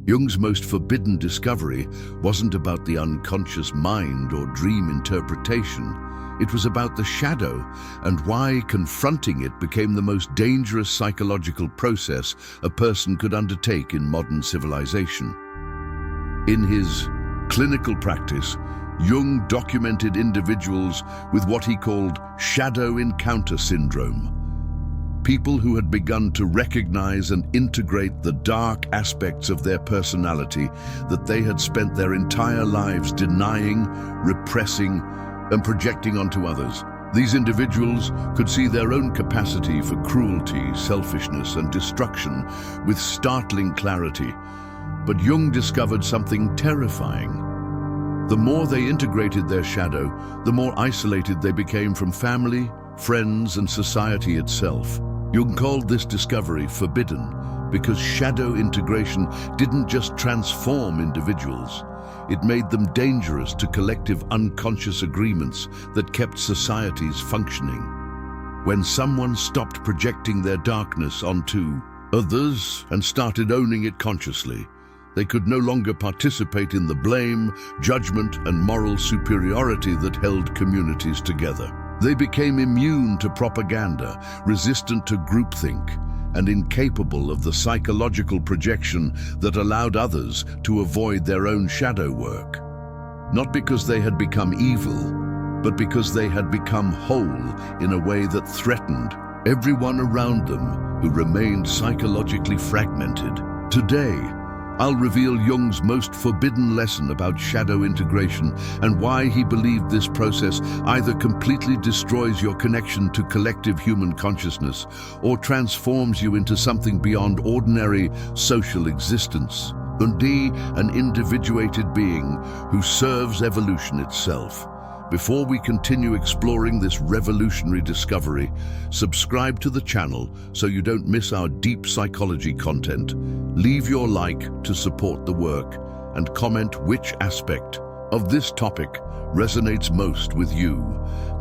Jung's most forbidden discovery wasn't about the unconscious mind or dream interpretation. It was about the shadow and why confronting it became the most dangerous psychological process a person could undertake in modern civilization. In his clinical practice, Jung documented individuals with what he called shadow encounter syndrome. People who had begun to recognize and integrate the dark aspects of their personality that they had spent their entire lives denying, repressing, and projecting onto others. These individuals could see their own capacity for cruelty, selfishness, and destruction with startling clarity. But Jung discovered something terrifying. The more they integrated their shadow, the more isolated they became from family, friends, and society itself. Jung called this discovery forbidden because shadow integration didn't just transform individuals. It made them dangerous to collective unconscious agreements that kept societies functioning. When someone stopped projecting their darkness onto others and started owning it consciously, they could no longer participate in the blame, judgment, and moral superiority that held communities together. They became immune to propaganda, resistant to groupthink, and incapable of the psychological projection that allowed others to avoid their own shadow work. Not because they had become evil, but because they had become whole in a way that threatened everyone around them who remained psychologically fragmented. Today, I'll reveal Jung's most forbidden lesson about shadow integration and why he believed this process either completely destroys your connection to collective human consciousness or transforms you into something beyond ordinary social existence. Unveil, an individuated being who serves evolution itself. Before we continue exploring this revolutionary discovery, subscribe to the channel so you don't miss our deep psychology content. Leave your like to support the work and comment which aspect of this topic resonates most with you.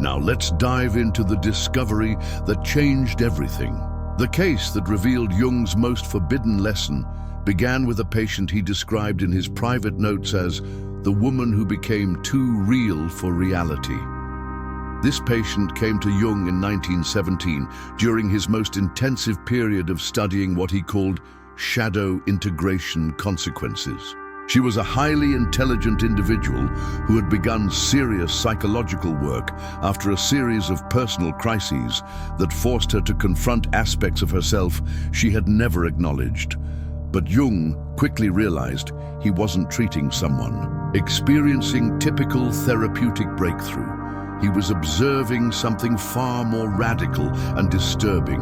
Now let's dive into the discovery that changed everything. The case that revealed Jung's most forbidden lesson began with a patient he described in his private notes as the woman who became too real for reality. This patient came to Jung in 1917 during his most intensive period of studying what he called shadow integration consequences. She was a highly intelligent individual who had begun serious psychological work after a series of personal crises that forced her to confront aspects of herself she had never acknowledged. But Jung quickly realized he wasn't treating someone experiencing typical therapeutic breakthrough. He was observing something far more radical and disturbing.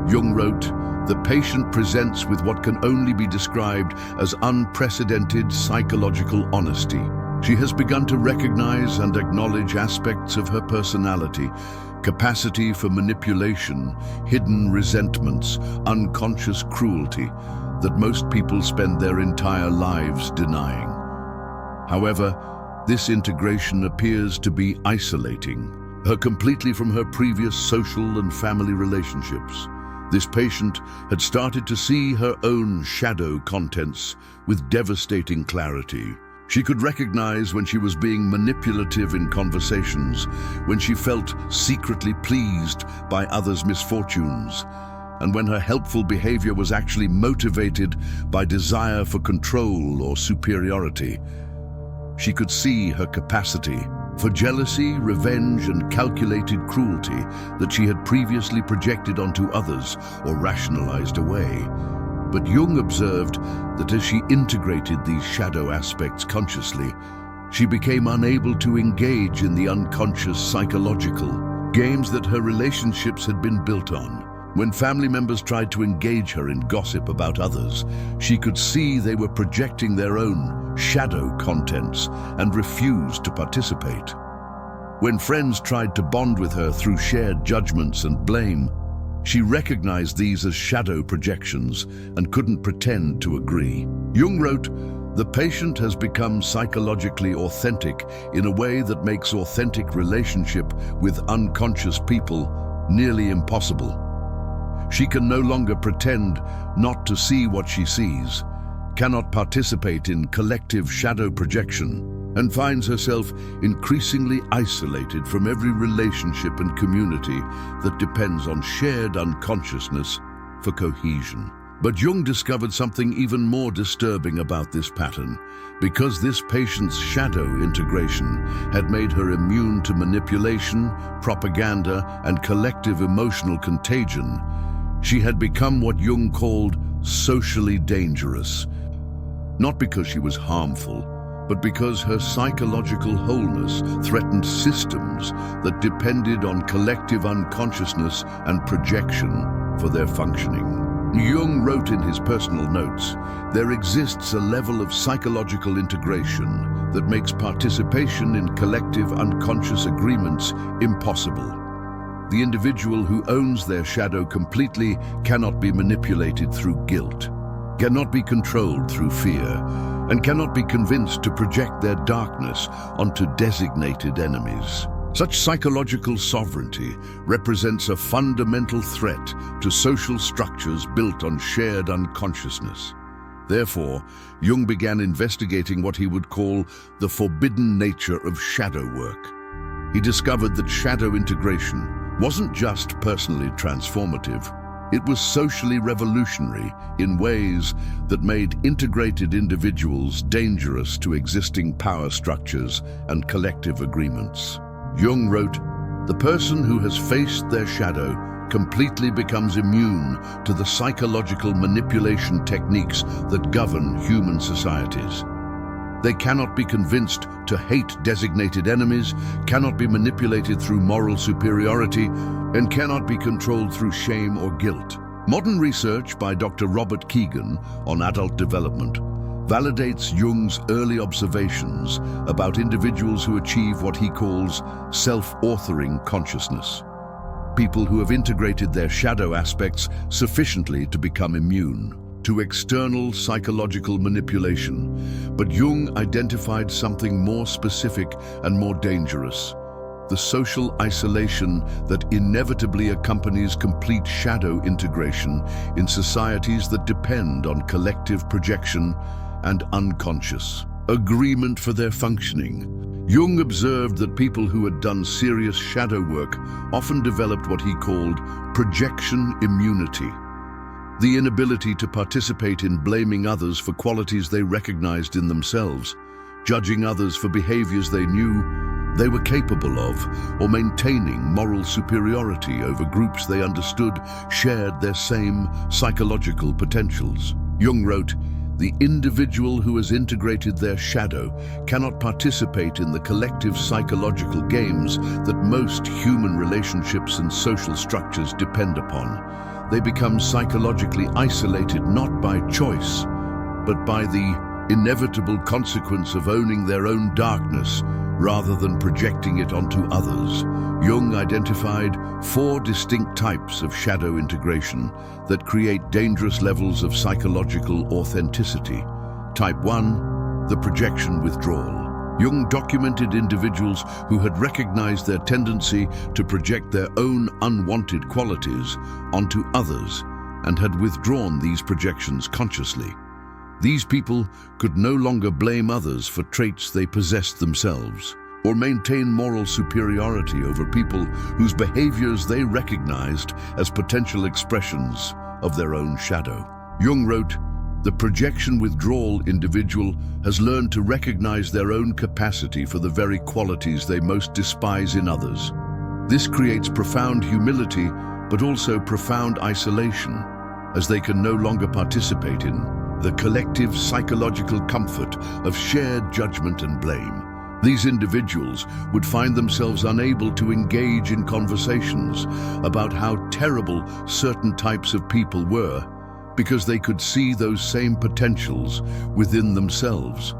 Jung wrote, "The patient presents with what can only be described as unprecedented psychological honesty. She has begun to recognize and acknowledge aspects of her personality, capacity for manipulation, hidden resentments, unconscious cruelty that most people spend their entire lives denying. However, this integration appears to be isolating her completely from her previous social and family relationships. This patient had started to see her own shadow contents with devastating clarity. She could recognize when she was being manipulative in conversations, when she felt secretly pleased by others' misfortunes, and when her helpful behavior was actually motivated by desire for control or superiority. She could see her capacity for jealousy, revenge, and calculated cruelty that she had previously projected onto others or rationalized away. But Jung observed that as she integrated these shadow aspects consciously, she became unable to engage in the unconscious psychological games that her relationships had been built on. When family members tried to engage her in gossip about others, she could see they were projecting their own shadow contents and refused to participate. When friends tried to bond with her through shared judgments and blame, she recognized these as shadow projections and couldn't pretend to agree. Jung wrote, "The patient has become psychologically authentic in a way that makes authentic relationship with unconscious people nearly impossible. She can no longer pretend not to see what she sees, cannot participate in collective shadow projection, and finds herself increasingly isolated from every relationship and community that depends on shared unconsciousness for cohesion. But Jung discovered something even more disturbing about this pattern. Because this patient's shadow integration had made her immune to manipulation, propaganda, and collective emotional contagion, she had become what Jung called socially dangerous. Not because she was harmful, but because her psychological wholeness threatened systems that depended on collective unconsciousness and projection for their functioning. Jung wrote in his personal notes, "There exists a level of psychological integration that makes participation in collective unconscious agreements impossible. The individual who owns their shadow completely cannot be manipulated through guilt, cannot be controlled through fear, and cannot be convinced to project their darkness onto designated enemies." Such psychological sovereignty represents a fundamental threat to social structures built on shared unconsciousness. Therefore, Jung began investigating what he would call the forbidden nature of shadow work. He discovered that shadow integration wasn't just personally transformative, it was socially revolutionary in ways that made integrated individuals dangerous to existing power structures and collective agreements. Jung wrote, "The person who has faced their shadow completely becomes immune to the psychological manipulation techniques that govern human societies. They cannot be convinced to hate designated enemies, cannot be manipulated through moral superiority, and cannot be controlled through shame or guilt." Modern research by Dr. Robert Kegan on adult development validates Jung's early observations about individuals who achieve what he calls self-authoring consciousness. People who have integrated their shadow aspects sufficiently to become immune to external psychological manipulation. But Jung identified something more specific and more dangerous: the social isolation that inevitably accompanies complete shadow integration in societies that depend on collective projection and unconscious agreement for their functioning. Jung observed that people who had done serious shadow work often developed what he called projection immunity, the inability to participate in blaming others for qualities they recognized in themselves, judging others for behaviors they knew they were capable of, or maintaining moral superiority over groups they understood shared their same psychological potentials. Jung wrote, "The individual who has integrated their shadow cannot participate in the collective psychological games that most human relationships and social structures depend upon. They become psychologically isolated not by choice, but by the inevitable consequence of owning their own darkness rather than projecting it onto others." Jung identified 4 distinct types of shadow integration that create dangerous levels of psychological authenticity. Type 1, the projection withdrawal. Jung documented individuals who had recognized their tendency to project their own unwanted qualities onto others and had withdrawn these projections consciously. These people could no longer blame others for traits they possessed themselves, or maintain moral superiority over people whose behaviors they recognized as potential expressions of their own shadow. Jung wrote, "The projection withdrawal individual has learned to recognize their own capacity for the very qualities they most despise in others. This creates profound humility, but also profound isolation, as they can no longer participate in the collective psychological comfort of shared judgment and blame." These individuals would find themselves unable to engage in conversations about how terrible certain types of people were because they could see those same potentials within themselves.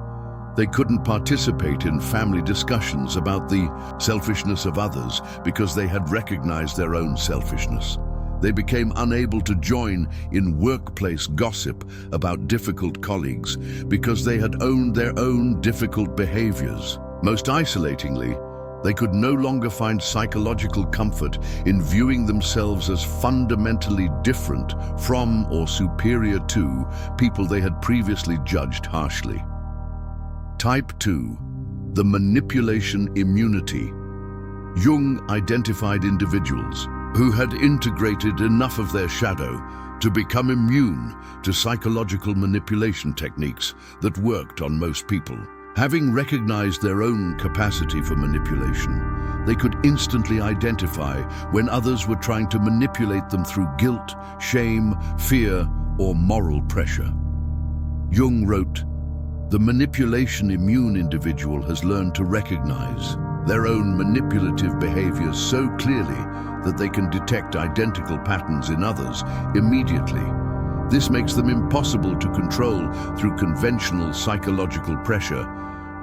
They couldn't participate in family discussions about the selfishness of others because they had recognized their own selfishness. They became unable to join in workplace gossip about difficult colleagues because they had owned their own difficult behaviors. Most isolatingly, They could no longer find psychological comfort in viewing themselves as fundamentally different from or superior to people they had previously judged harshly. Type 2. The manipulation immunity. Jung identified individuals who had integrated enough of their shadow to become immune to psychological manipulation techniques that worked on most people. Having recognized their own capacity for manipulation, they could instantly identify when others were trying to manipulate them through guilt, shame, fear, or moral pressure. Jung wrote, "The manipulation immune individual has learned to recognize their own manipulative behaviors so clearly that they can detect identical patterns in others immediately. This makes them impossible to control through conventional psychological pressure,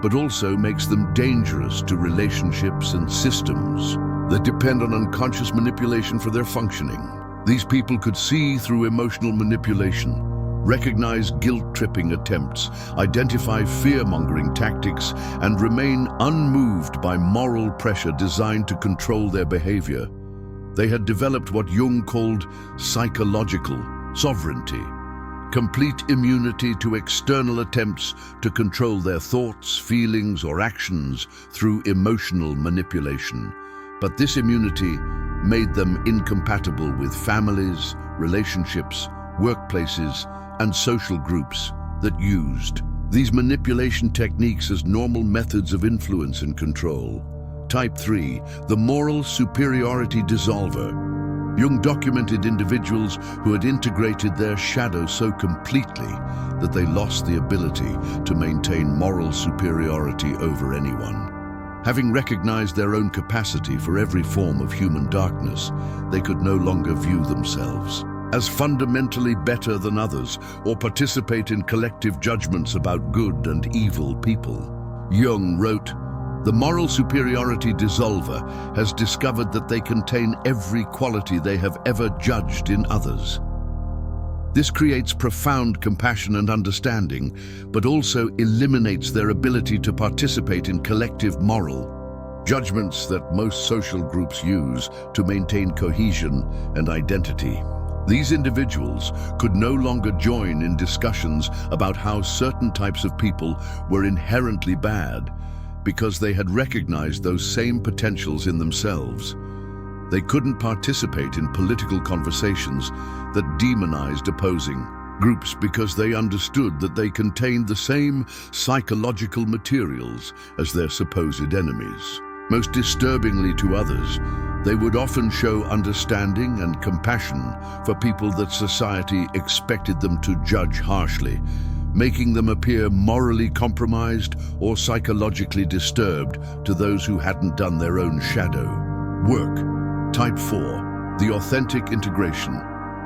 but also makes them dangerous to relationships and systems that depend on unconscious manipulation for their functioning." These people could see through emotional manipulation, recognize guilt-tripping attempts, identify fear-mongering tactics, and remain unmoved by moral pressure designed to control their behavior. They had developed what Jung called psychological sovereignty, complete immunity to external attempts to control their thoughts, feelings, or actions through emotional manipulation. But this immunity made them incompatible with families, relationships, workplaces, and social groups that used these manipulation techniques as normal methods of influence and control. Type 3. The moral superiority dissolver. Jung documented individuals who had integrated their shadow so completely that they lost the ability to maintain moral superiority over anyone. Having recognized their own capacity for every form of human darkness, they could no longer view themselves as fundamentally better than others or participate in collective judgments about good and evil people. Jung wrote, "The moral superiority dissolver has discovered that they contain every quality they have ever judged in others. This creates profound compassion and understanding, but also eliminates their ability to participate in collective moral judgments that most social groups use to maintain cohesion and identity." These individuals could no longer join in discussions about how certain types of people were inherently bad because they had recognized those same potentials in themselves. They couldn't participate in political conversations that demonized opposing groups because they understood that they contained the same psychological materials as their supposed enemies. Most disturbingly to others, they would often show understanding and compassion for people that society expected them to judge harshly, making them appear morally compromised or psychologically disturbed to those who hadn't done their own shadow work. Type 4. The authentic integration.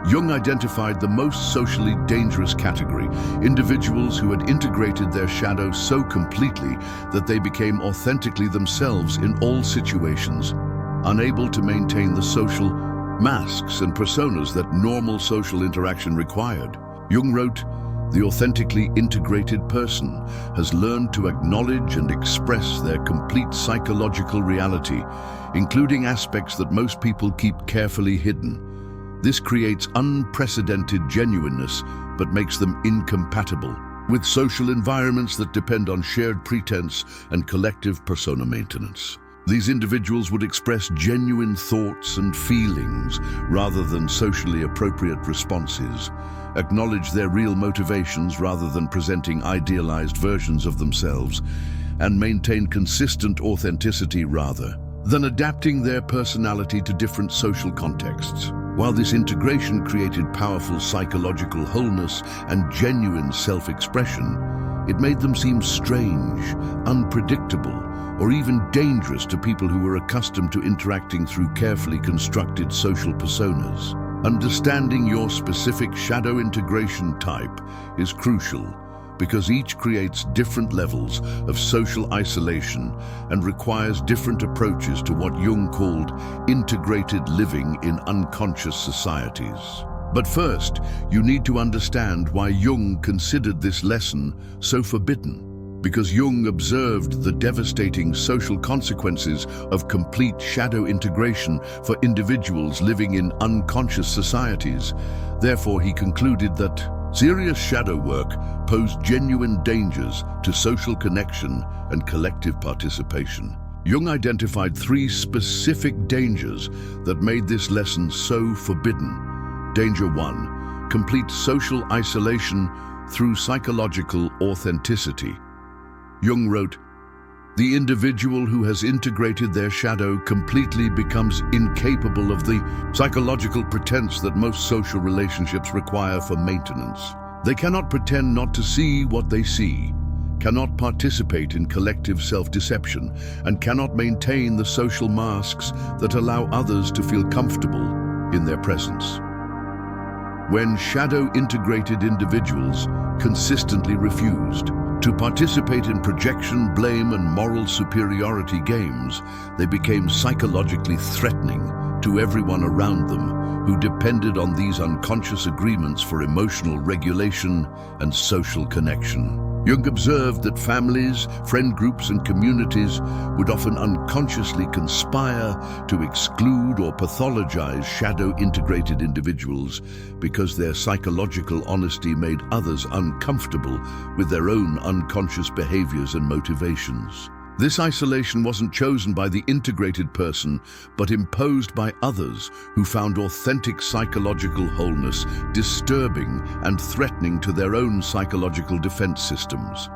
Jung identified the most socially dangerous category, individuals who had integrated their shadow so completely that they became authentically themselves in all situations, unable to maintain the social masks and personas that normal social interaction required. Jung wrote, "The authentically integrated person has learned to acknowledge and express their complete psychological reality, including aspects that most people keep carefully hidden. This creates unprecedented genuineness, but makes them incompatible with social environments that depend on shared pretense and collective persona maintenance." These individuals would express genuine thoughts and feelings rather than socially appropriate responses, acknowledge their real motivations rather than presenting idealized versions of themselves, and maintain consistent authenticity rather than adapting their personality to different social contexts. While this integration created powerful psychological wholeness and genuine self-expression, it made them seem strange, unpredictable, or even dangerous to people who were accustomed to interacting through carefully constructed social personas. Understanding your specific shadow integration type is crucial because each creates different levels of social isolation and requires different approaches to what Jung called integrated living in unconscious societies. But first, you need to understand why Jung considered this lesson so forbidden. because Jung observed the devastating social consequences of complete shadow integration for individuals living in unconscious societies. Therefore, he concluded that serious shadow work posed genuine dangers to social connection and collective participation. Jung identified 3 specific dangers that made this lesson so forbidden. Danger 1: complete social isolation through psychological authenticity. Jung wrote, "The individual who has integrated their shadow completely becomes incapable of the psychological pretense that most social relationships require for maintenance. They cannot pretend not to see what they see, cannot participate in collective self-deception, and cannot maintain the social masks that allow others to feel comfortable in their presence." When shadow-integrated individuals consistently refused to participate in projection, blame, and moral superiority games, they became psychologically threatening to everyone around them who depended on these unconscious agreements for emotional regulation and social connection. Jung observed that families, friend groups, and communities would often unconsciously conspire to exclude or pathologize shadow-integrated individuals because their psychological honesty made others uncomfortable with their own unconscious behaviors and motivations. This isolation wasn't chosen by the integrated person, but imposed by others who found authentic psychological wholeness disturbing and threatening to their own psychological defense systems.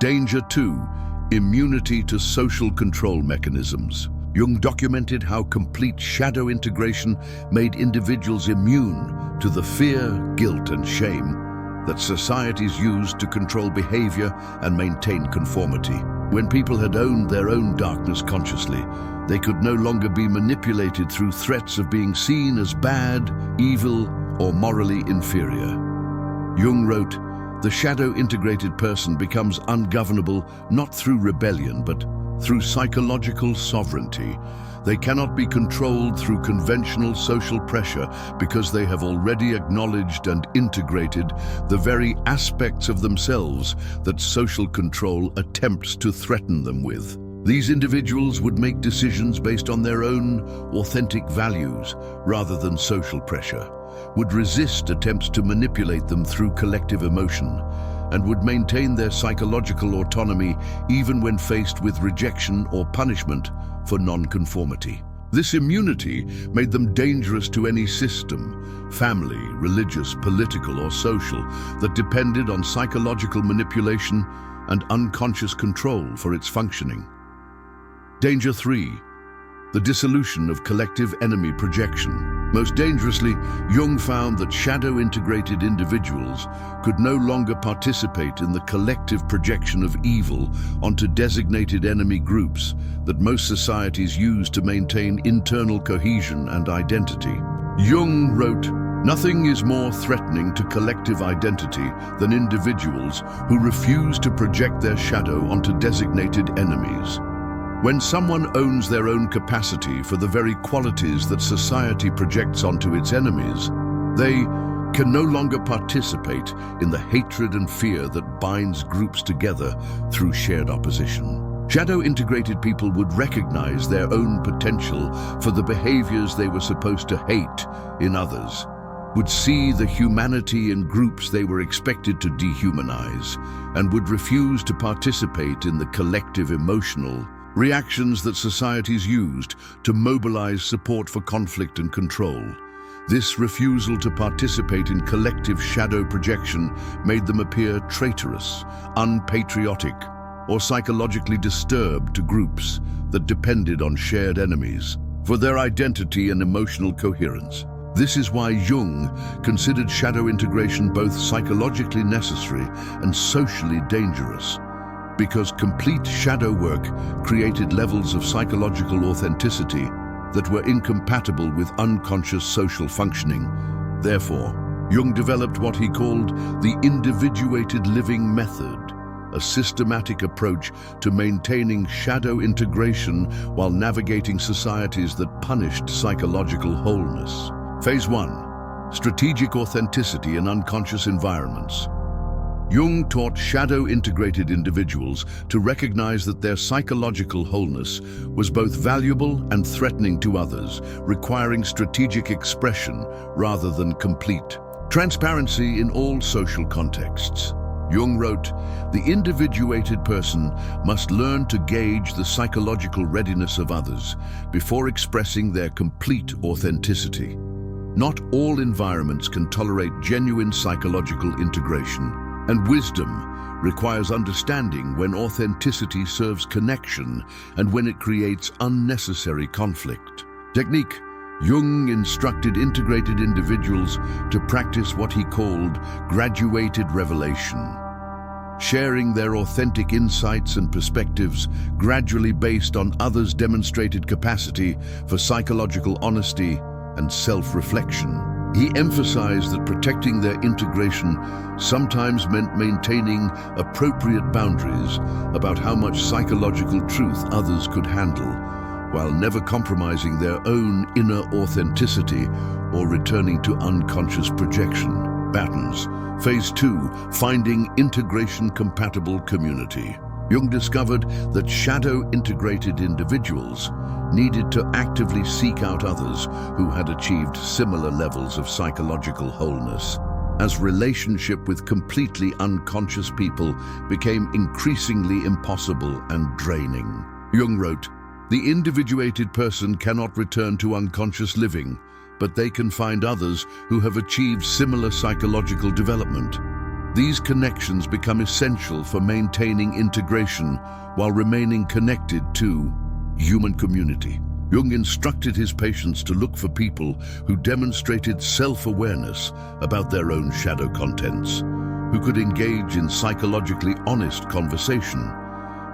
Danger 2: immunity to social control mechanisms. Jung documented how complete shadow integration made individuals immune to the fear, guilt, and shame that societies used to control behavior and maintain conformity. When people had owned their own darkness consciously, they could no longer be manipulated through threats of being seen as bad, evil, or morally inferior. Jung wrote, "The shadow-integrated person becomes ungovernable not through rebellion, but through psychological sovereignty. They cannot be controlled through conventional social pressure because they have already acknowledged and integrated the very aspects of themselves that social control attempts to threaten them with." These individuals would make decisions based on their own authentic values rather than social pressure, would resist attempts to manipulate them through collective emotion, and would maintain their psychological autonomy even when faced with rejection or punishment for nonconformity. This immunity made them dangerous to any system, family, religious, political, or social, that depended on psychological manipulation and unconscious control for its functioning. Danger 3: the dissolution of collective enemy projection. Most dangerously, Jung found that shadow-integrated individuals could no longer participate in the collective projection of evil onto designated enemy groups that most societies use to maintain internal cohesion and identity. Jung wrote, "Nothing is more threatening to collective identity than individuals who refuse to project their shadow onto designated enemies." When someone owns their own capacity for the very qualities that society projects onto its enemies, they can no longer participate in the hatred and fear that binds groups together through shared opposition. Shadow-integrated people would recognize their own potential for the behaviors they were supposed to hate in others, would see the humanity in groups they were expected to dehumanize, and would refuse to participate in the collective emotional reactions that societies used to mobilize support for conflict and control. This refusal to participate in collective shadow projection made them appear traitorous, unpatriotic, or psychologically disturbed to groups that depended on shared enemies for their identity and emotional coherence. This is why Jung considered shadow integration both psychologically necessary and socially dangerous, because complete shadow work created levels of psychological authenticity that were incompatible with unconscious social functioning. Therefore, Jung developed what he called the individuated living method, a systematic approach to maintaining shadow integration while navigating societies that punished psychological wholeness. Phase 1: strategic authenticity in unconscious environments. Jung taught shadow-integrated individuals to recognize that their psychological wholeness was both valuable and threatening to others, requiring strategic expression rather than complete transparency in all social contexts. Jung wrote, "The individuated person must learn to gauge the psychological readiness of others before expressing their complete authenticity. Not all environments can tolerate genuine psychological integration, and wisdom requires understanding when authenticity serves connection and when it creates unnecessary conflict." Technique. Jung instructed integrated individuals to practice what he called graduated revelation, sharing their authentic insights and perspectives gradually based on others' demonstrated capacity for psychological honesty and self-reflection. He emphasized that protecting their integration sometimes meant maintaining appropriate boundaries about how much psychological truth others could handle, while never compromising their own inner authenticity or returning to unconscious projection patterns. Phase 2, finding integration-compatible community. Jung discovered that shadow-integrated individuals needed to actively seek out others who had achieved similar levels of psychological wholeness, as relationship with completely unconscious people became increasingly impossible and draining. Jung wrote, "The individuated person cannot return to unconscious living, but they can find others who have achieved similar psychological development. These connections become essential for maintaining integration while remaining connected to human community." Jung instructed his patients to look for people who demonstrated self-awareness about their own shadow contents, who could engage in psychologically honest conversation,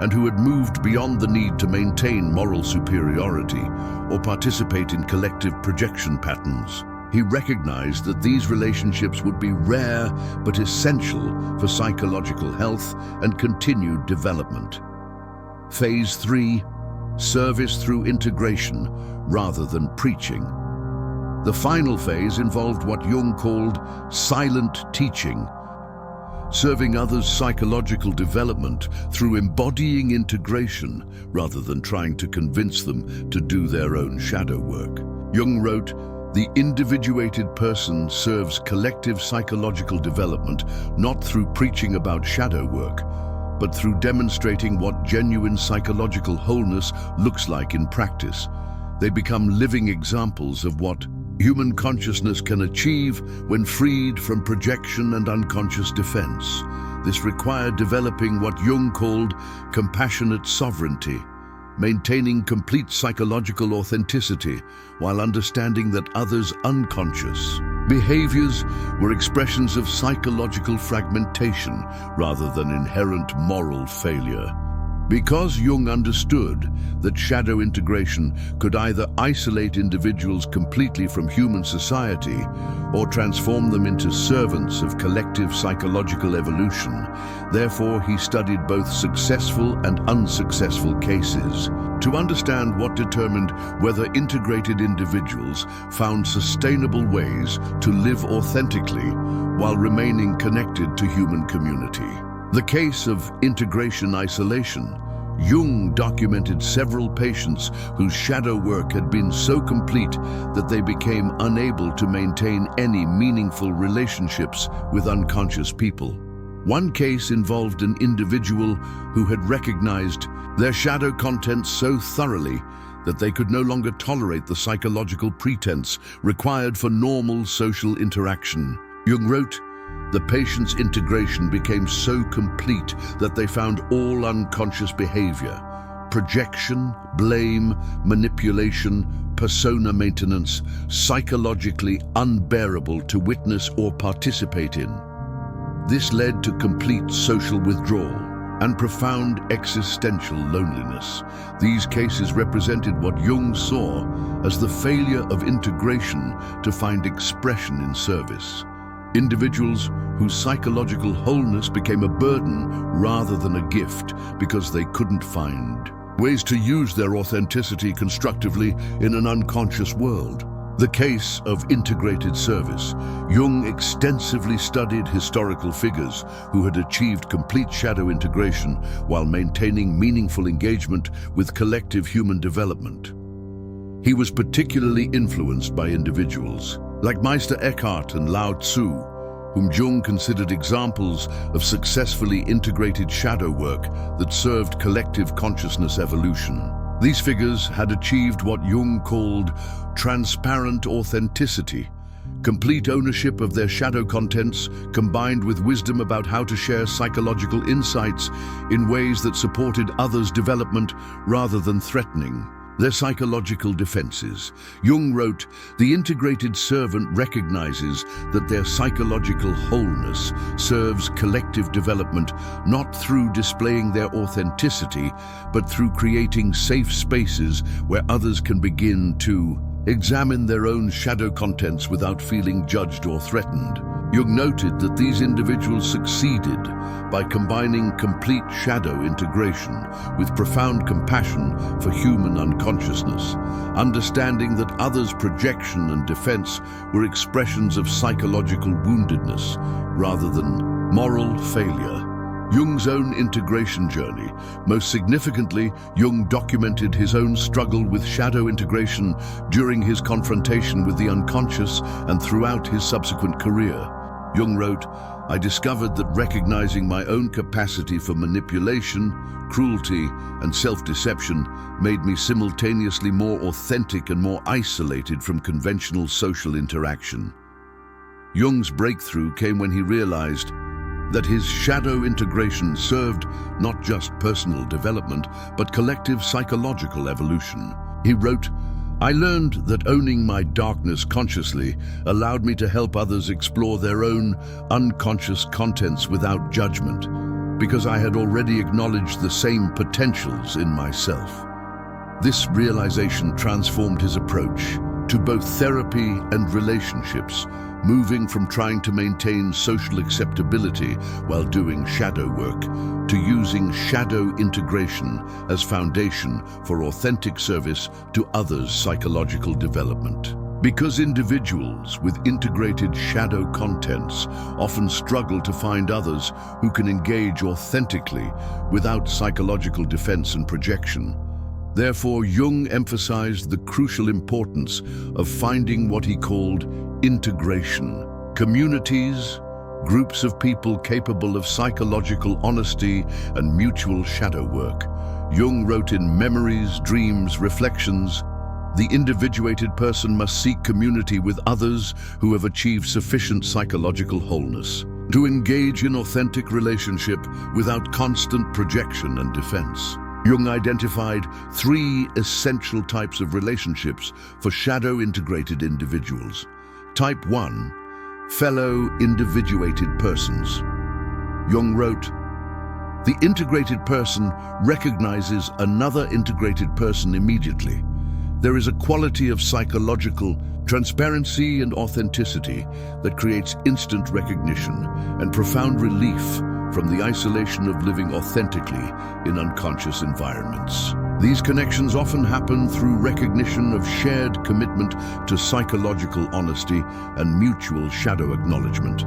and who had moved beyond the need to maintain moral superiority or participate in collective projection patterns. He recognized that these relationships would be rare but essential for psychological health and continued development. Phase 3, service through integration rather than preaching. The final phase involved what Jung called silent teaching, serving others' psychological development through embodying integration rather than trying to convince them to do their own shadow work. Jung wrote, "The individuated person serves collective psychological development not through preaching about shadow work, but through demonstrating what genuine psychological wholeness looks like in practice. They become living examples of what human consciousness can achieve when freed from projection and unconscious defense. This required developing what Jung called compassionate sovereignty, maintaining complete psychological authenticity while understanding that others' unconscious behaviors were expressions of psychological fragmentation rather than inherent moral failure. Because Jung understood that shadow integration could either isolate individuals completely from human society or transform them into servants of collective psychological evolution, therefore he studied both successful and unsuccessful cases to understand what determined whether integrated individuals found sustainable ways to live authentically while remaining connected to human community. The case of integration isolation. Jung documented several patients whose shadow work had been so complete that they became unable to maintain any meaningful relationships with unconscious people. One case involved an individual who had recognized their shadow contents so thoroughly that they could no longer tolerate the psychological pretense required for normal social interaction. Jung wrote, "The patient's integration became so complete that they found all unconscious behavior, projection, blame, manipulation, persona maintenance, psychologically unbearable to witness or participate in. This led to complete social withdrawal and profound existential loneliness. These cases represented what Jung saw as the failure of integration to find expression in service. Individuals whose psychological wholeness became a burden rather than a gift because they couldn't find ways to use their authenticity constructively in an unconscious world. The case of integrated service. Jung extensively studied historical figures who had achieved complete shadow integration while maintaining meaningful engagement with collective human development. He was particularly influenced by individuals like Meister Eckhart and Lao Tzu, whom Jung considered examples of successfully integrated shadow work that served collective consciousness evolution. These figures had achieved what Jung called transparent authenticity, complete ownership of their shadow contents combined with wisdom about how to share psychological insights in ways that supported others' development rather than threatening their psychological defenses. Jung wrote, "The integrated servant recognizes that their psychological wholeness serves collective development not through displaying their authenticity, but through creating safe spaces where others can begin to examine their own shadow contents without feeling judged or threatened." Jung noted that these individuals succeeded by combining complete shadow integration with profound compassion for human unconsciousness, understanding that others' projection and defense were expressions of psychological woundedness rather than moral failure. Jung's own integration journey. Most significantly, Jung documented his own struggle with shadow integration during his confrontation with the unconscious and throughout his subsequent career. Jung wrote, "I discovered that recognizing my own capacity for manipulation, cruelty, and self-deception made me simultaneously more authentic and more isolated from conventional social interaction." Jung's breakthrough came when he realized that his shadow integration served not just personal development, but collective psychological evolution. He wrote, "I learned that owning my darkness consciously allowed me to help others explore their own unconscious contents without judgment, because I had already acknowledged the same potentials in myself." This realization transformed his approach to both therapy and relationships, moving from trying to maintain social acceptability while doing shadow work to using shadow integration as foundation for authentic service to others' psychological development. Because individuals with integrated shadow contents often struggle to find others who can engage authentically without psychological defense and projection. Therefore, Jung emphasized the crucial importance of finding what he called integration. Communities, groups of people capable of psychological honesty and mutual shadow work. Jung wrote in Memories, Dreams, Reflections, "The individuated person must seek community with others who have achieved sufficient psychological wholeness to engage in authentic relationship without constant projection and defense." Jung identified 3 essential types of relationships for shadow-integrated individuals. Type 1, fellow individuated persons. Jung wrote, "The integrated person recognizes another integrated person immediately. There is a quality of psychological transparency and authenticity that creates instant recognition and profound relief from the isolation of living authentically in unconscious environments." These connections often happen through recognition of shared commitment to psychological honesty and mutual shadow acknowledgement.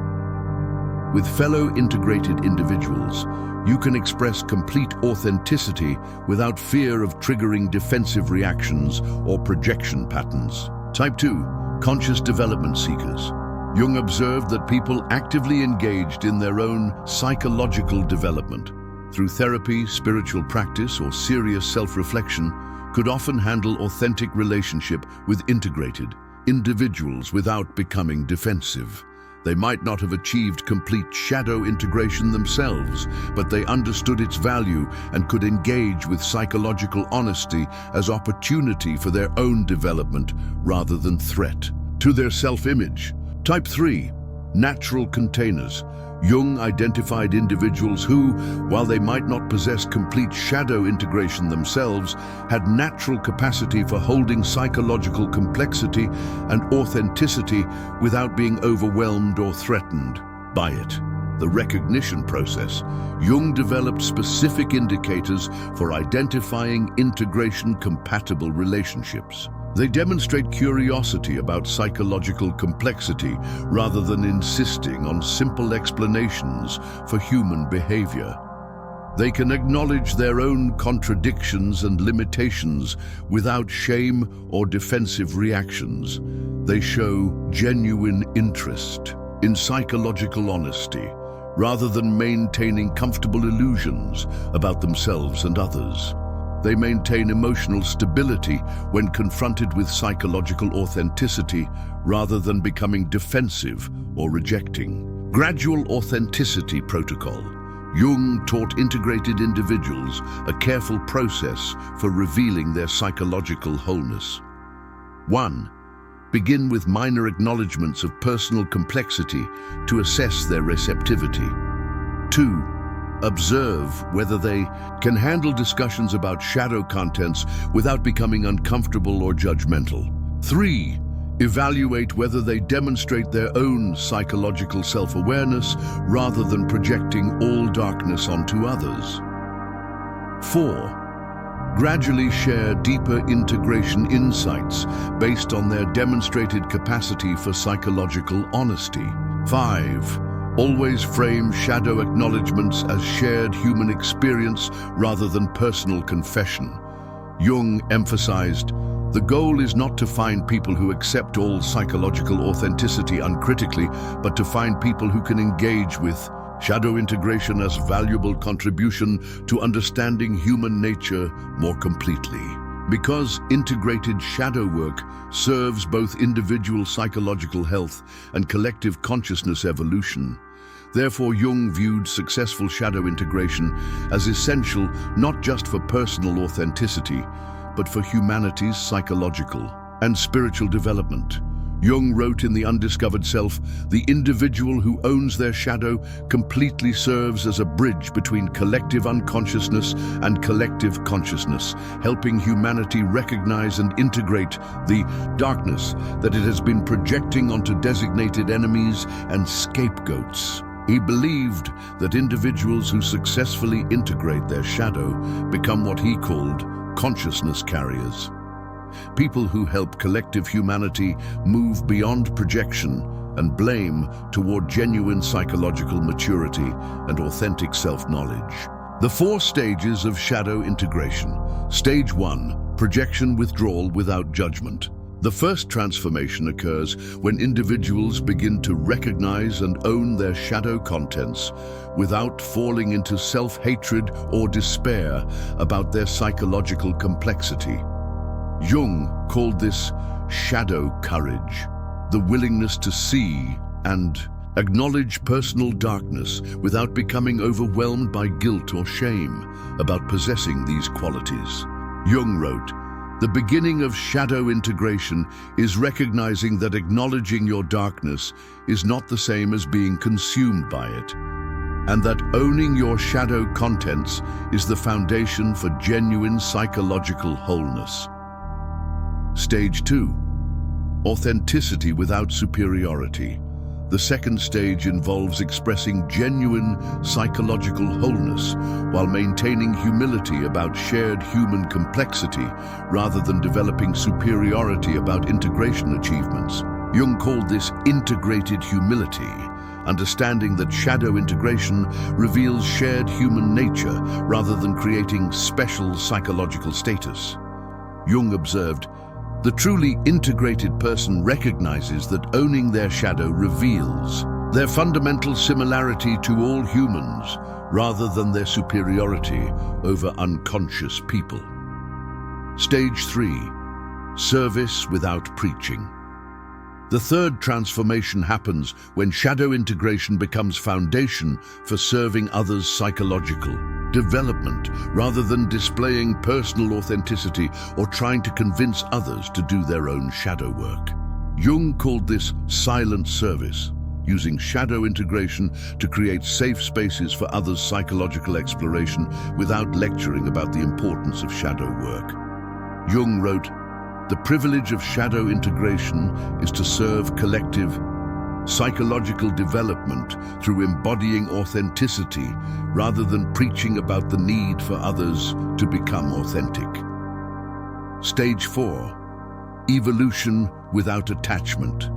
With fellow integrated individuals, you can express complete authenticity without fear of triggering defensive reactions or projection patterns. Type 2, conscious development seekers. Jung observed that people actively engaged in their own psychological development through therapy, spiritual practice, or serious self-reflection could often handle authentic relationship with integrated individuals without becoming defensive. They might not have achieved complete shadow integration themselves, but they understood its value and could engage with psychological honesty as opportunity for their own development rather than threat to their self-image. Type 3, natural containers. Jung identified individuals who, while they might not possess complete shadow integration themselves, had natural capacity for holding psychological complexity and authenticity without being overwhelmed or threatened by it. The recognition process. Jung developed specific indicators for identifying integration-compatible relationships. They demonstrate curiosity about psychological complexity rather than insisting on simple explanations for human behavior. They can acknowledge their own contradictions and limitations without shame or defensive reactions. They show genuine interest in psychological honesty rather than maintaining comfortable illusions about themselves and others. They maintain emotional stability when confronted with psychological authenticity rather than becoming defensive or rejecting. Gradual authenticity protocol. Jung taught integrated individuals a careful process for revealing their psychological wholeness. 1. Begin with minor acknowledgements of personal complexity to assess their receptivity. 2. Observe whether they can handle discussions about shadow contents without becoming uncomfortable or judgmental. 3. Evaluate whether they demonstrate their own psychological self-awareness rather than projecting all darkness onto others. 4. Gradually share deeper integration insights based on their demonstrated capacity for psychological honesty. 5. Always frame shadow acknowledgements as shared human experience rather than personal confession. Jung emphasized, the goal is not to find people who accept all psychological authenticity uncritically, but to find people who can engage with shadow integration as valuable contribution to understanding human nature more completely. Because integrated shadow work serves both individual psychological health and collective consciousness evolution, therefore Jung viewed successful shadow integration as essential not just for personal authenticity, but for humanity's psychological and spiritual development. Jung wrote in The Undiscovered Self, the individual who owns their shadow completely serves as a bridge between collective unconsciousness and collective consciousness, helping humanity recognize and integrate the darkness that it has been projecting onto designated enemies and scapegoats. He believed that individuals who successfully integrate their shadow become what he called consciousness carriers. People who help collective humanity move beyond projection and blame toward genuine psychological maturity and authentic self-knowledge. The 4 stages of shadow integration. Stage 1, projection withdrawal without judgment. The first transformation occurs when individuals begin to recognize and own their shadow contents without falling into self-hatred or despair about their psychological complexity. Jung called this shadow courage, the willingness to see and acknowledge personal darkness without becoming overwhelmed by guilt or shame about possessing these qualities. Jung wrote, the beginning of shadow integration is recognizing that acknowledging your darkness is not the same as being consumed by it, and that owning your shadow contents is the foundation for genuine psychological wholeness. Stage 2, authenticity without superiority. The second stage involves expressing genuine psychological wholeness while maintaining humility about shared human complexity rather than developing superiority about integration achievements. Jung called this integrated humility, understanding that shadow integration reveals shared human nature rather than creating special psychological status. Jung observed, the truly integrated person recognizes that owning their shadow reveals their fundamental similarity to all humans rather than their superiority over unconscious people. Stage 3, service without preaching. The third transformation happens when shadow integration becomes foundation for serving others' psychological development rather than displaying personal authenticity or trying to convince others to do their own shadow work. Jung called this silent service, using shadow integration to create safe spaces for others' psychological exploration without lecturing about the importance of shadow work. Jung wrote, the privilege of shadow integration is to serve collective psychological development through embodying authenticity rather than preaching about the need for others to become authentic. Stage 4, evolution without attachment.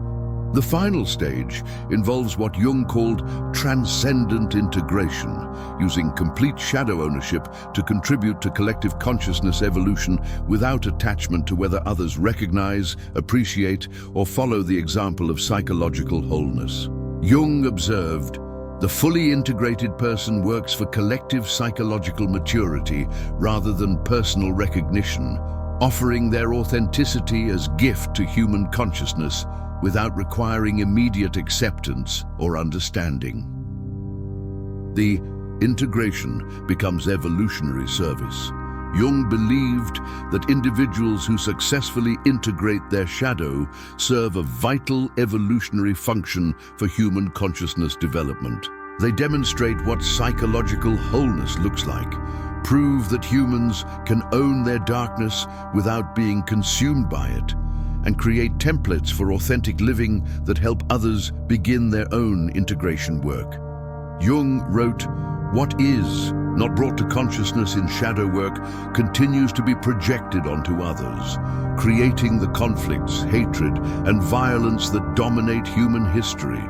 The final stage involves what Jung called transcendent integration, using complete shadow ownership to contribute to collective consciousness evolution without attachment to whether others recognize, appreciate, or follow the example of psychological wholeness. Jung observed, "The fully integrated person works for collective psychological maturity rather than personal recognition, offering their authenticity as gift to human consciousness without requiring immediate acceptance or understanding." The integration becomes evolutionary service. Jung believed that individuals who successfully integrate their shadow serve a vital evolutionary function for human consciousness development. They demonstrate what psychological wholeness looks like, prove that humans can own their darkness without being consumed by it, and create templates for authentic living that help others begin their own integration work. Jung wrote, "What is not brought to consciousness in shadow work continues to be projected onto others, creating the conflicts, hatred, and violence that dominate human history."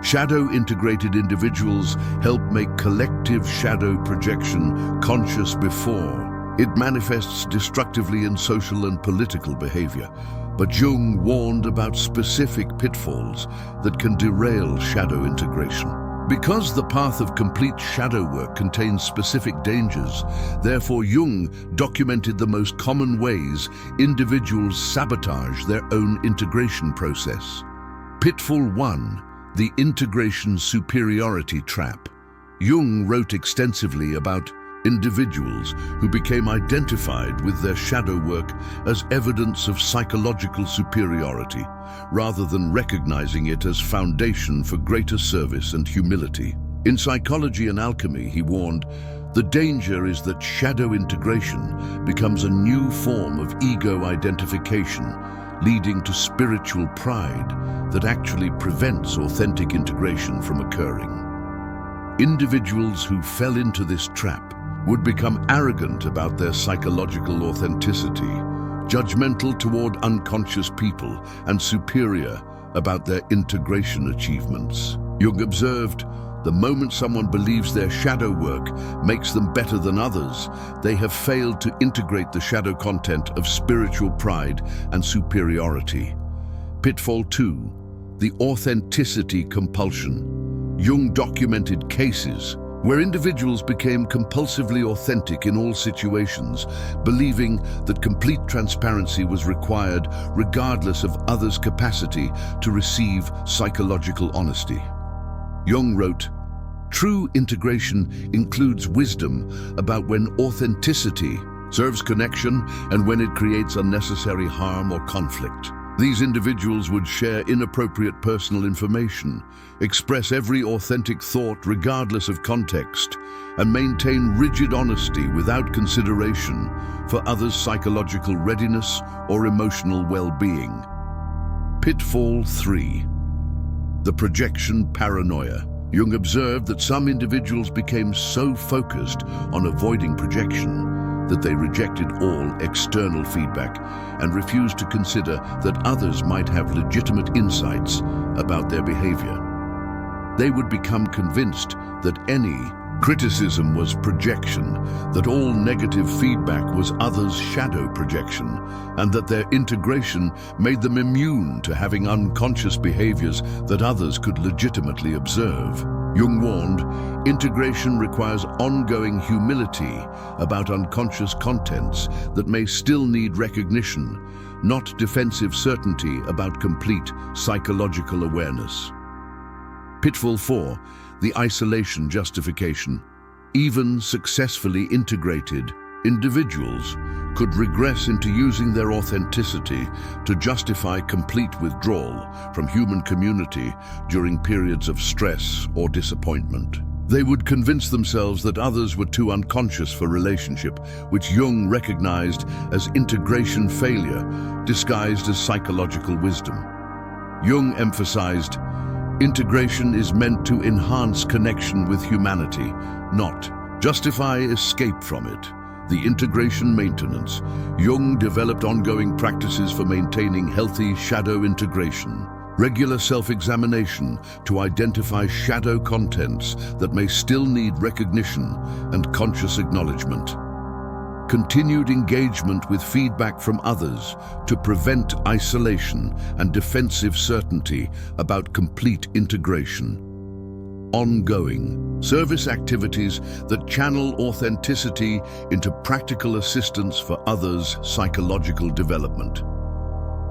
Shadow-integrated individuals help make collective shadow projection conscious before it manifests destructively in social and political behavior. But Jung warned about specific pitfalls that can derail shadow integration. Because the path of complete shadow work contains specific dangers, therefore Jung documented the most common ways individuals sabotage their own integration process. Pitfall 1. The integration superiority trap. Jung wrote extensively about individuals who became identified with their shadow work as evidence of psychological superiority, rather than recognizing it as foundation for greater service and humility. In Psychology and Alchemy, he warned, "The danger is that shadow integration becomes a new form of ego identification, leading to spiritual pride that actually prevents authentic integration from occurring." Individuals who fell into this trap would become arrogant about their psychological authenticity, judgmental toward unconscious people, and superior about their integration achievements. Jung observed, "The moment someone believes their shadow work makes them better than others, they have failed to integrate the shadow content of spiritual pride and superiority." Pitfall 2. The authenticity compulsion. Jung documented cases where individuals became compulsively authentic in all situations, believing that complete transparency was required regardless of others' capacity to receive psychological honesty. Jung wrote, "True integration includes wisdom about when authenticity serves connection and when it creates unnecessary harm or conflict." These individuals would share inappropriate personal information, express every authentic thought regardless of context, and maintain rigid honesty without consideration for others' psychological readiness or emotional well-being. Pitfall 3. The projection paranoia. Jung observed that some individuals became so focused on avoiding projection that they rejected all external feedback and refused to consider that others might have legitimate insights about their behavior. They would become convinced that any criticism was projection, that all negative feedback was others' shadow projection, and that their integration made them immune to having unconscious behaviors that others could legitimately observe. Jung warned, integration requires ongoing humility about unconscious contents that may still need recognition, not defensive certainty about complete psychological awareness. Pitfall 4. The isolation justification. Even successfully integrated individuals could regress into using their authenticity to justify complete withdrawal from human community during periods of stress or disappointment. They would convince themselves that others were too unconscious for relationship, which Jung recognized as integration failure disguised as psychological wisdom. Jung emphasized, integration is meant to enhance connection with humanity, not justify escape from it. the integration maintenance, Jung developed ongoing practices for maintaining healthy shadow integration. Regular self-examination to identify shadow contents that may still need recognition and conscious acknowledgement. Continued engagement with feedback from others to prevent isolation and defensive certainty about complete integration. Ongoing service activities that channel authenticity into practical assistance for others' psychological development.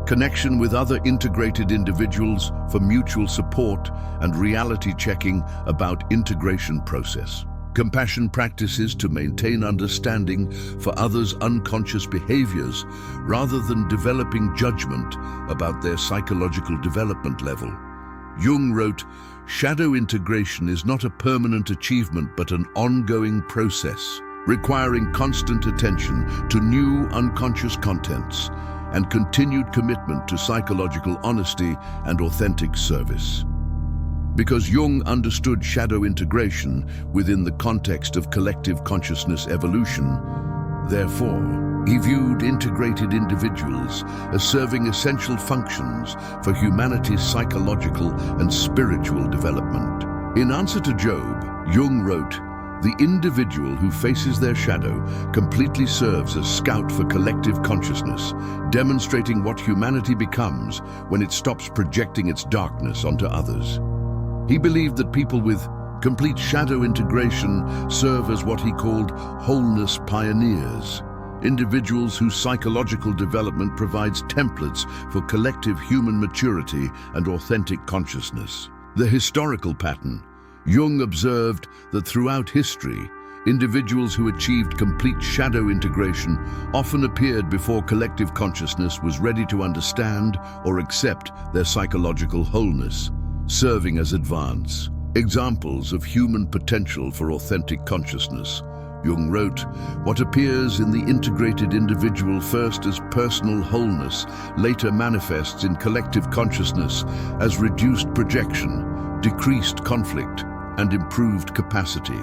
Connection with other integrated individuals for mutual support and reality checking about integration process. Compassion practices to maintain understanding for others' unconscious behaviors rather than developing judgment about their psychological development level. Jung wrote, "Shadow integration is not a permanent achievement but an ongoing process, requiring constant attention to new unconscious contents and continued commitment to psychological honesty and authentic service." Because Jung understood shadow integration within the context of collective consciousness evolution, therefore, he viewed integrated individuals as serving essential functions for humanity's psychological and spiritual development. In answer to Job, Jung wrote, "The individual who faces their shadow completely serves as scout for collective consciousness, demonstrating what humanity becomes when it stops projecting its darkness onto others." He believed that people with complete shadow integration serve as what he called wholeness pioneers, individuals whose psychological development provides templates for collective human maturity and authentic consciousness. The historical pattern. Jung observed that throughout history, individuals who achieved complete shadow integration often appeared before collective consciousness was ready to understand or accept their psychological wholeness, serving as advance. Examples of human potential for authentic consciousness. Jung wrote, "What appears in the integrated individual first as personal wholeness later manifests in collective consciousness as reduced projection, decreased conflict, and improved capacity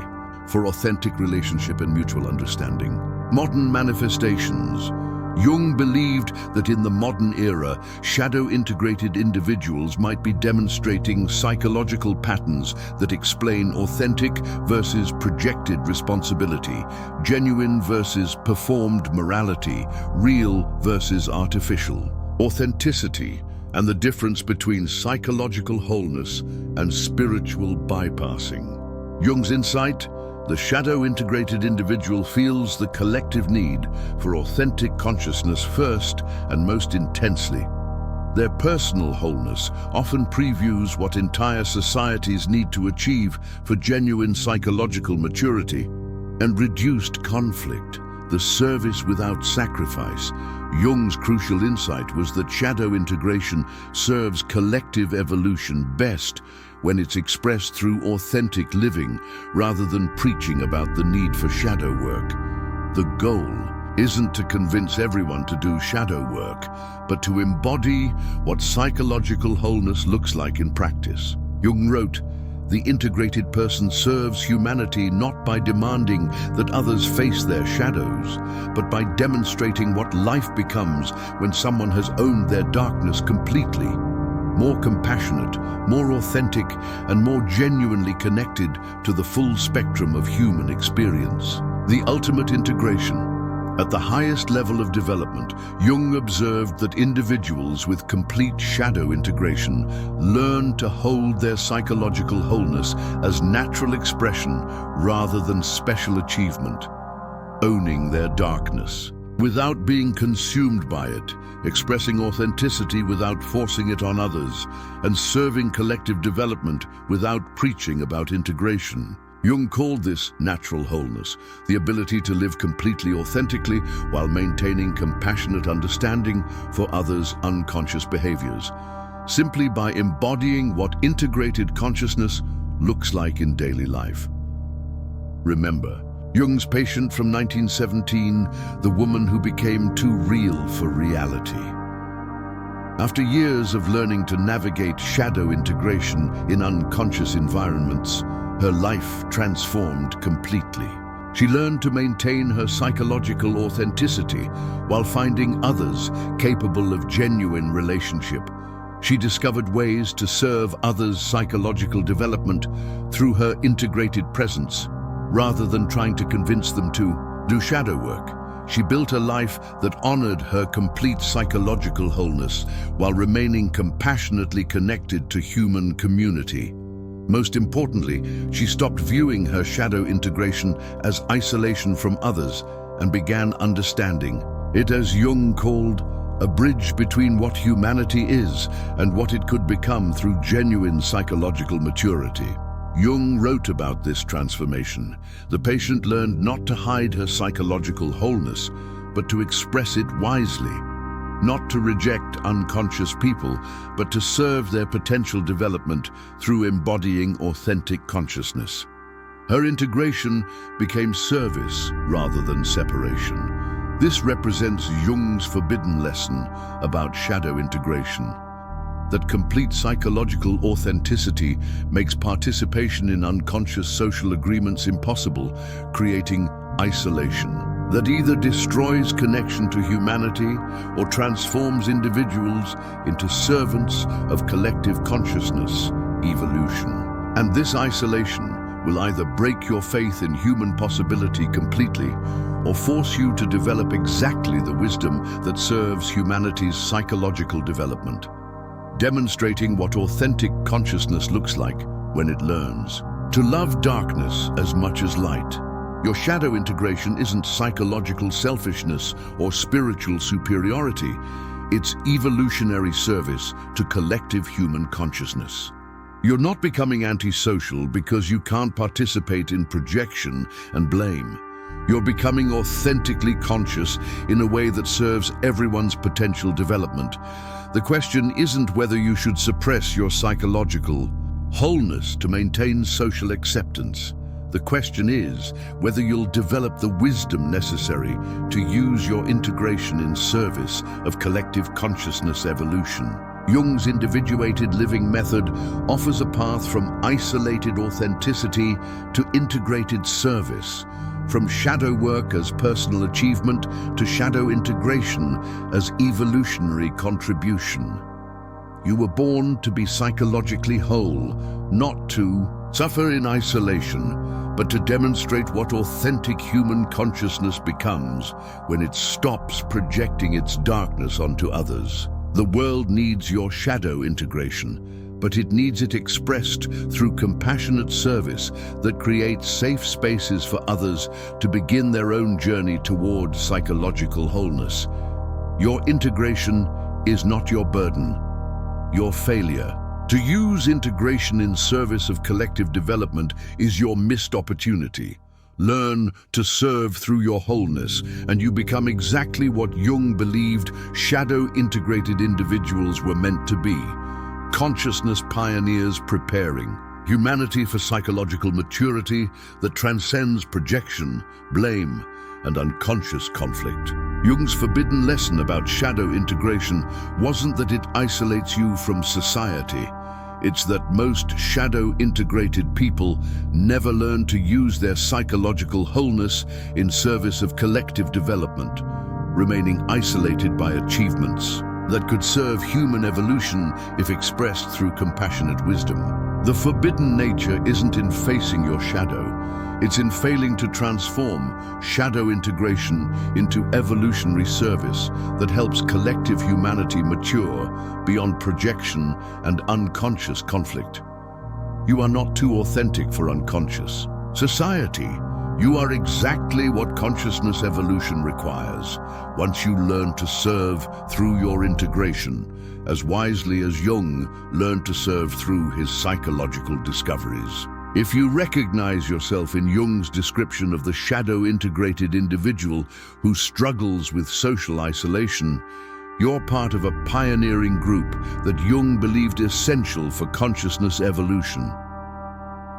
for authentic relationship and mutual understanding." Modern manifestations. Jung believed that in the modern era, shadow-integrated individuals might be demonstrating psychological patterns that explain authentic versus projected responsibility, genuine versus performed morality, real versus artificial. Authenticity and the difference between psychological wholeness and spiritual bypassing. Jung's insight: the shadow-integrated individual feels the collective need for authentic consciousness first and most intensely. Their personal wholeness often previews what entire societies need to achieve for genuine psychological maturity and reduced conflict, the service without sacrifice. Jung's crucial insight was that shadow integration serves collective evolution best when it's expressed through authentic living rather than preaching about the need for shadow work. The goal isn't to convince everyone to do shadow work, but to embody what psychological wholeness looks like in practice. Jung wrote, "The integrated person serves humanity not by demanding that others face their shadows, but by demonstrating what life becomes when someone has owned their darkness completely. More compassionate, more authentic, and more genuinely connected to the full spectrum of human experience." The ultimate integration. At the highest level of development, Jung observed that individuals with complete shadow integration learn to hold their psychological wholeness as natural expression rather than special achievement, owning their darkness without being consumed by it, expressing authenticity without forcing it on others, and serving collective development without preaching about integration. Jung called this natural wholeness, the ability to live completely authentically while maintaining compassionate understanding for others' unconscious behaviors, simply by embodying what integrated consciousness looks like in daily life. Remember, Jung's patient from 1917, the woman who became too real for reality. After years of learning to navigate shadow integration in unconscious environments, her life transformed completely. She learned to maintain her psychological authenticity while finding others capable of genuine relationship. She discovered ways to serve others' psychological development through her integrated presence, rather than trying to convince them to do shadow work. She built a life that honored her complete psychological wholeness while remaining compassionately connected to human community. Most importantly, she stopped viewing her shadow integration as isolation from others and began understanding it, as Jung called, a bridge between what humanity is and what it could become through genuine psychological maturity. Jung wrote about this transformation. The patient learned not to hide her psychological wholeness, but to express it wisely. Not to reject unconscious people, but to serve their potential development through embodying authentic consciousness. Her integration became service rather than separation. This represents Jung's forbidden lesson about shadow integration. That complete psychological authenticity makes participation in unconscious social agreements impossible, creating isolation that either destroys connection to humanity or transforms individuals into servants of collective consciousness, evolution. And this isolation will either break your faith in human possibility completely or force you to develop exactly the wisdom that serves humanity's psychological development, demonstrating what authentic consciousness looks like when it learns to love darkness as much as light. Your shadow integration isn't psychological selfishness or spiritual superiority. It's evolutionary service to collective human consciousness. You're not becoming antisocial because you can't participate in projection and blame. You're becoming authentically conscious in a way that serves everyone's potential development. The question isn't whether you should suppress your psychological wholeness to maintain social acceptance. The question is whether you'll develop the wisdom necessary to use your integration in service of collective consciousness evolution. Jung's individuated living method offers a path from isolated authenticity to integrated service, from shadow work as personal achievement to shadow integration as evolutionary contribution. You were born to be psychologically whole, not to suffer in isolation, but to demonstrate what authentic human consciousness becomes when it stops projecting its darkness onto others. The world needs your shadow integration, but it needs it expressed through compassionate service that creates safe spaces for others to begin their own journey toward psychological wholeness. Your integration is not your burden, your failure. To use integration in service of collective development is your missed opportunity. Learn to serve through your wholeness, and you become exactly what Jung believed shadow-integrated individuals were meant to be. Consciousness pioneers preparing humanity for psychological maturity that transcends projection, blame, and unconscious conflict. Jung's forbidden lesson about shadow integration wasn't that it isolates you from society. It's that most shadow-integrated people never learn to use their psychological wholeness in service of collective development, remaining isolated by achievements that could serve human evolution if expressed through compassionate wisdom. The forbidden nature isn't in facing your shadow. It's in failing to transform shadow integration into evolutionary service that helps collective humanity mature beyond projection and unconscious conflict. You are not too authentic for unconscious society. You are exactly what consciousness evolution requires, once you learn to serve through your integration, as wisely as Jung learned to serve through his psychological discoveries. If you recognize yourself in Jung's description of the shadow-integrated individual who struggles with social isolation, you're part of a pioneering group that Jung believed essential for consciousness evolution.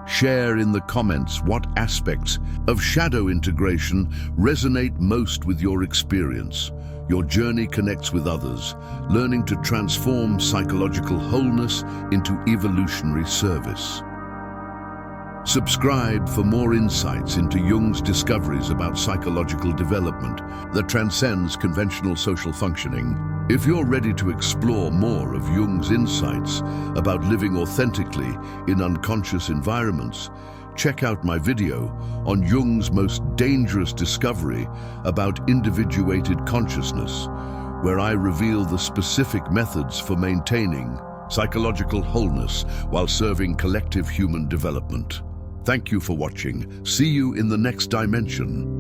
Share in the comments what aspects of shadow integration resonate most with your experience. Your journey connects with others, learning to transform psychological wholeness into evolutionary service. Subscribe for more insights into Jung's discoveries about psychological development that transcends conventional social functioning. If you're ready to explore more of Jung's insights about living authentically in unconscious environments, check out my video on Jung's most dangerous discovery about individuated consciousness, where I reveal the specific methods for maintaining psychological wholeness while serving collective human development. Thank you for watching. See you in the next dimension.